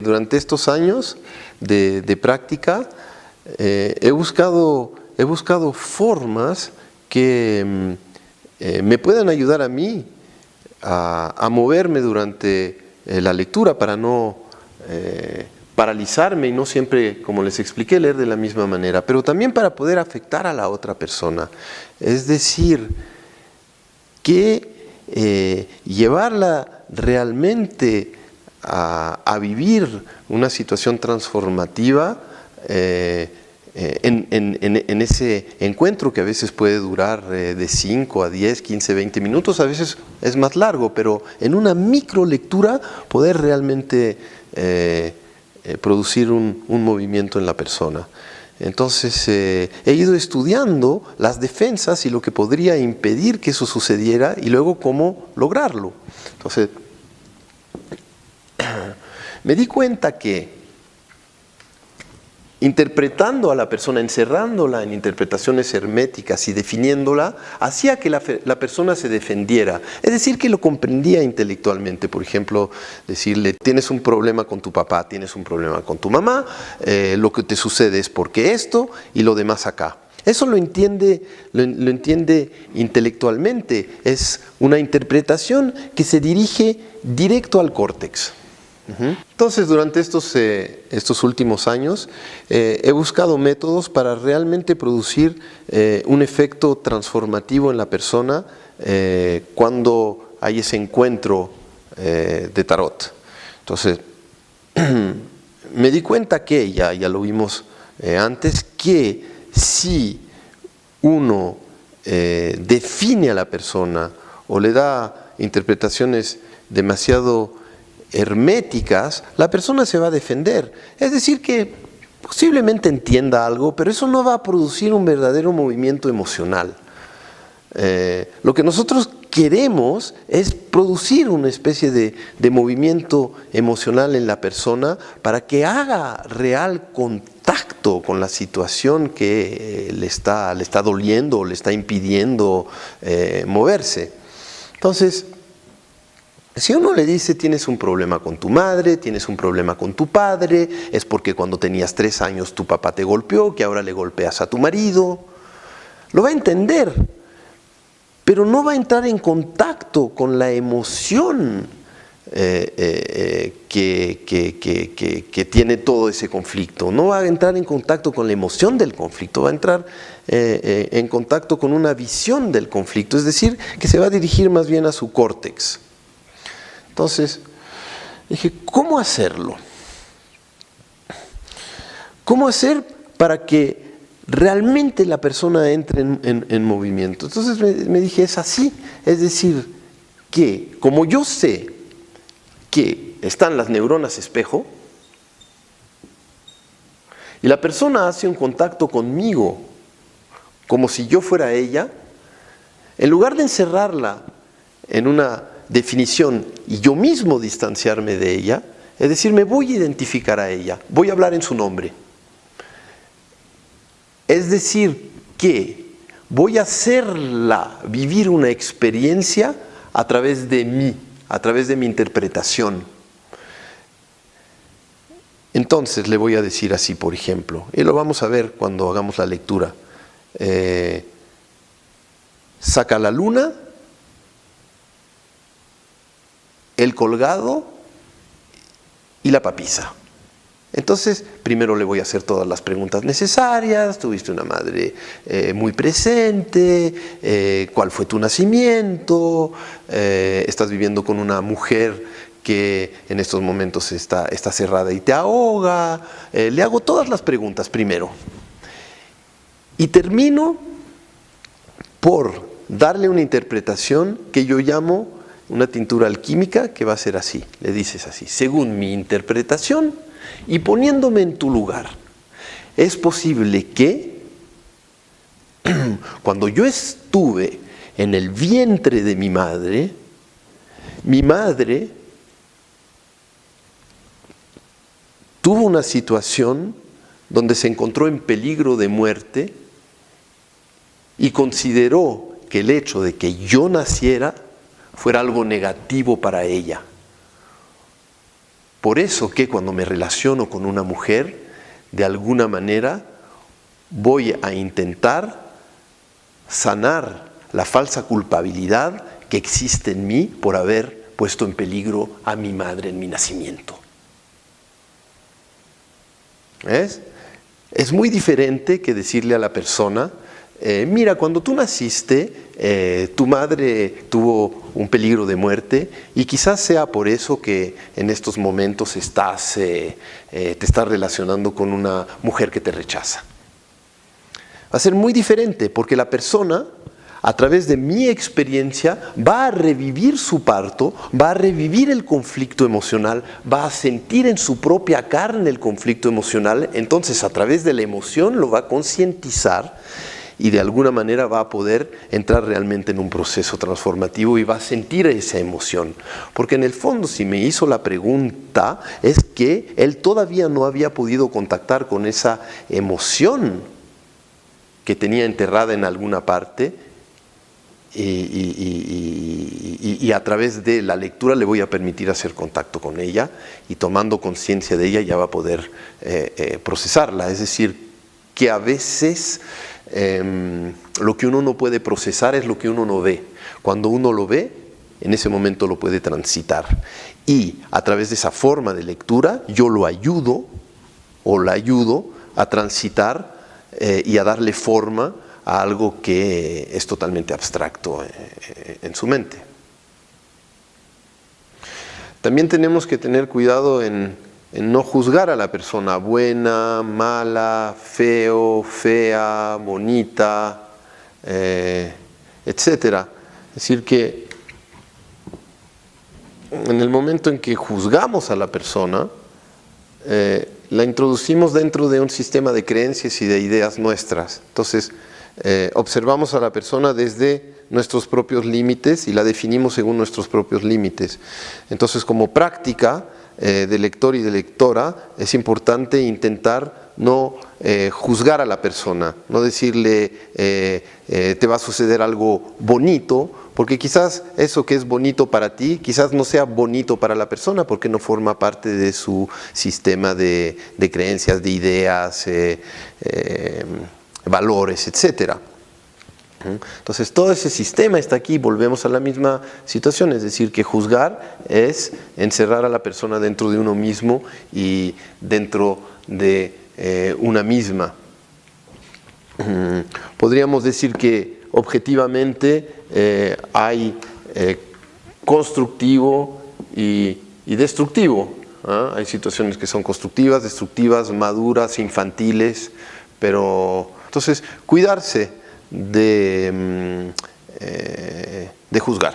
Durante estos años de práctica he buscado formas que me puedan ayudar a mí a moverme durante la lectura para no paralizarme y no siempre, como les expliqué, leer de la misma manera, pero también para poder afectar a la otra persona. Es decir, que llevarla realmente a vivir una situación transformativa en ese encuentro que a veces puede durar de 5 a 10, 15, 20 minutos, a veces es más largo, pero en una microlectura poder realmente producir un movimiento en la persona. Entonces he ido estudiando las defensas y lo que podría impedir que eso sucediera y luego cómo lograrlo. Entonces me di cuenta que interpretando a la persona, encerrándola en interpretaciones herméticas y definiéndola, hacía que la persona se defendiera. Es decir, que lo comprendía intelectualmente. Por ejemplo, decirle, tienes un problema con tu papá, tienes un problema con tu mamá, lo que te sucede es porque esto y lo demás acá. Eso lo entiende intelectualmente. Es una interpretación que se dirige directo al córtex. Entonces, durante estos últimos años he buscado métodos para realmente producir un efecto transformativo en la persona cuando hay ese encuentro de tarot. Entonces, me di cuenta que, ya lo vimos antes, que si uno define a la persona o le da interpretaciones demasiado herméticas, la persona se va a defender. Es decir, que posiblemente entienda algo, pero eso no va a producir un verdadero movimiento emocional. Lo que nosotros queremos es producir una especie de movimiento emocional en la persona para que haga real contacto con la situación que le está doliendo o le está impidiendo moverse. Entonces, si uno le dice, tienes un problema con tu madre, tienes un problema con tu padre, es porque cuando tenías 3 años tu papá te golpeó, que ahora le golpeas a tu marido, lo va a entender, pero no va a entrar en contacto con la emoción que tiene todo ese conflicto. No va a entrar en contacto con la emoción del conflicto, va a entrar en contacto con una visión del conflicto, es decir, que se va a dirigir más bien a su córtex. Entonces, dije, ¿cómo hacerlo? ¿Cómo hacer para que realmente la persona entre en movimiento? Entonces me dije, es así. Es decir, que como yo sé que están las neuronas espejo, y la persona hace un contacto conmigo como si yo fuera ella, en lugar de encerrarla en una definición y yo mismo distanciarme de ella, es decir, me voy a identificar a ella, voy a hablar en su nombre. Es decir, que voy a hacerla vivir una experiencia a través de mí, a través de mi interpretación. Entonces le voy a decir así, por ejemplo, y lo vamos a ver cuando hagamos la lectura. Saca la luna, el colgado y la papisa. Entonces, primero le voy a hacer todas las preguntas necesarias. Tuviste una madre muy presente, ¿cuál fue tu nacimiento? ¿Estás viviendo con una mujer que en estos momentos está cerrada y te ahoga? Le hago todas las preguntas primero. Y termino por darle una interpretación que yo llamo una tintura alquímica, que va a ser así. Le dices así, según mi interpretación y poniéndome en tu lugar, es posible que cuando yo estuve en el vientre de mi madre tuvo una situación donde se encontró en peligro de muerte y consideró que el hecho de que yo naciera fuera algo negativo para ella. Por eso que cuando me relaciono con una mujer, de alguna manera voy a intentar sanar la falsa culpabilidad que existe en mí por haber puesto en peligro a mi madre en mi nacimiento. ¿Ves? Es muy diferente que decirle a la persona, mira, cuando tú naciste, tu madre tuvo un peligro de muerte y quizás sea por eso que en estos momentos te estás relacionando con una mujer que te rechaza. Va a ser muy diferente porque la persona, a través de mi experiencia, va a revivir su parto, va a revivir el conflicto emocional, va a sentir en su propia carne el conflicto emocional, entonces a través de la emoción lo va a concientizar y de alguna manera va a poder entrar realmente en un proceso transformativo y va a sentir esa emoción. Porque en el fondo, si me hizo la pregunta, es que él todavía no había podido contactar con esa emoción que tenía enterrada en alguna parte y a través de la lectura le voy a permitir hacer contacto con ella y tomando conciencia de ella ya va a poder procesarla. Es decir, que a veces lo que uno no puede procesar es lo que uno no ve. Cuando uno lo ve, en ese momento lo puede transitar. Y a través de esa forma de lectura, yo lo ayudo o la ayudo a transitar y a darle forma a algo que es totalmente abstracto en su mente. También tenemos que tener cuidado en no juzgar a la persona buena, mala, feo, fea, bonita, etc. Es decir que en el momento en que juzgamos a la persona, la introducimos dentro de un sistema de creencias y de ideas nuestras. Entonces, observamos a la persona desde nuestros propios límites y la definimos según nuestros propios límites. Entonces, como práctica de lector y de lectora, es importante intentar no juzgar a la persona, no decirle te va a suceder algo bonito, porque quizás eso que es bonito para ti, quizás no sea bonito para la persona, porque no forma parte de su sistema de creencias, de ideas, valores, etc. Entonces todo ese sistema está aquí, volvemos a la misma situación, es decir, que juzgar es encerrar a la persona dentro de uno mismo y dentro de una misma. Podríamos decir que objetivamente hay constructivo y destructivo. Hay situaciones que son constructivas, destructivas, maduras, infantiles, pero entonces cuidarse de juzgar.